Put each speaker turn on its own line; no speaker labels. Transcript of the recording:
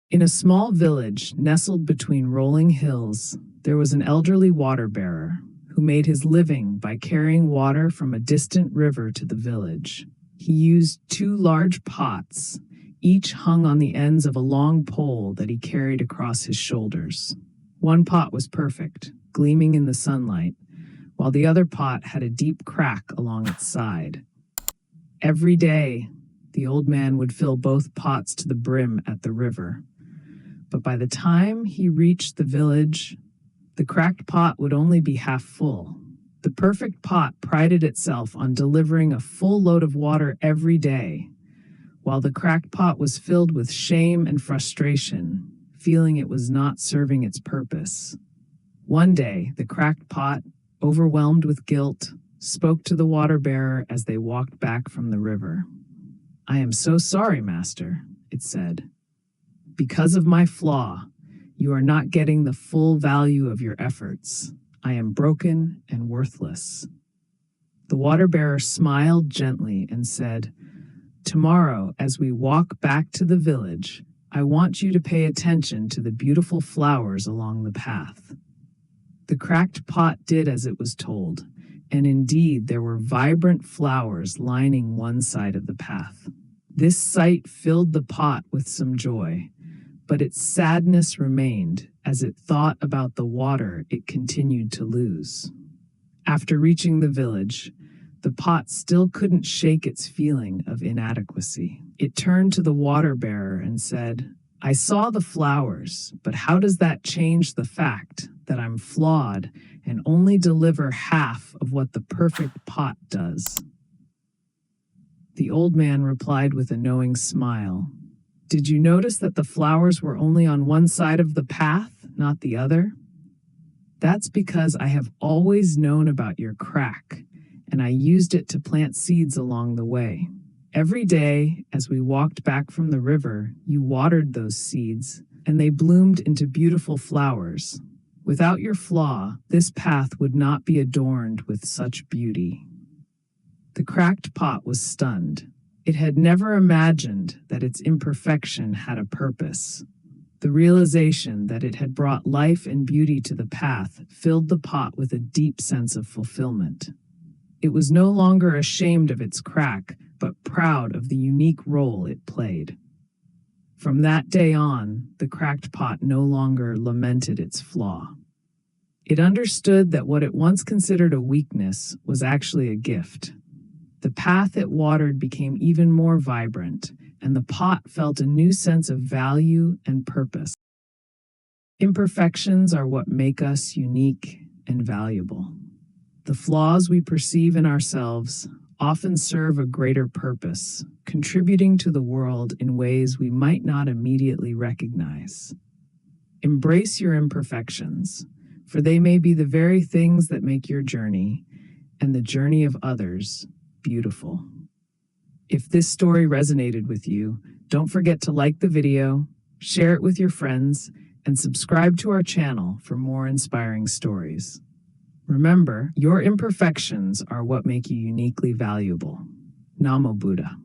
In a small village nestled between rolling hills, there was an elderly water bearer who made his living by carrying water from a distant river to the village. He used two large pots, each hung on the ends of a long pole that he carried across his shoulders. One pot was perfect, gleaming in the sunlight, while the other pot had a deep crack along its side. Every day, the old man would fill both pots to the brim at the river. But by the time he reached the village, the cracked pot would only be half full. The perfect pot prided itself on delivering a full load of water every day, while the cracked pot was filled with shame and frustration, feeling it was not serving its purpose. One day, the cracked pot, overwhelmed with guilt, spoke to the water bearer as they walked back from the river. "I am so sorry, master," it said. "Because of my flaw, you are not getting the full value of your efforts. I am broken and worthless." The water bearer smiled gently and said, "Tomorrow, as we walk back to the village, I want you to pay attention to the beautiful flowers along the path." The cracked pot did as it was told, and indeed there were vibrant flowers lining one side of the path. This sight filled the pot with some joy, but its sadness remained as it thought about the water it continued to lose. After reaching the village, the pot still couldn't shake its feeling of inadequacy. It turned to the water bearer and said, "I saw the flowers, but how does that change the fact that I'm flawed and only deliver half of what the perfect pot does?" The old man replied with a knowing smile, "Did you notice that the flowers were only on one side of the path, not the other? That's because I have always known about your crack, and I used it to plant seeds along the way. Every day, as we walked back from the river, you watered those seeds, and they bloomed into beautiful flowers. Without your flaw, this path would not be adorned with such beauty." The cracked pot was stunned. It had never imagined that its imperfection had a purpose. The realization that it had brought life and beauty to the path filled the pot with a deep sense of fulfillment. It was no longer ashamed of its crack, but proud of the unique role it played. From that day on, the cracked pot no longer lamented its flaw. It understood that what it once considered a weakness was actually a gift. The path it watered became even more vibrant, and the pot felt a new sense of value and purpose. Imperfections are what make us unique and valuable. The flaws we perceive in ourselves often serve a greater purpose, contributing to the world in ways we might not immediately recognize. Embrace your imperfections, for they may be the very things that make your journey, and the journey of others, beautiful. If this story resonated with you, don't forget to like the video, share it with your friends, and subscribe to our channel for more inspiring stories. Remember, your imperfections are what make you uniquely valuable. Namo Buddha.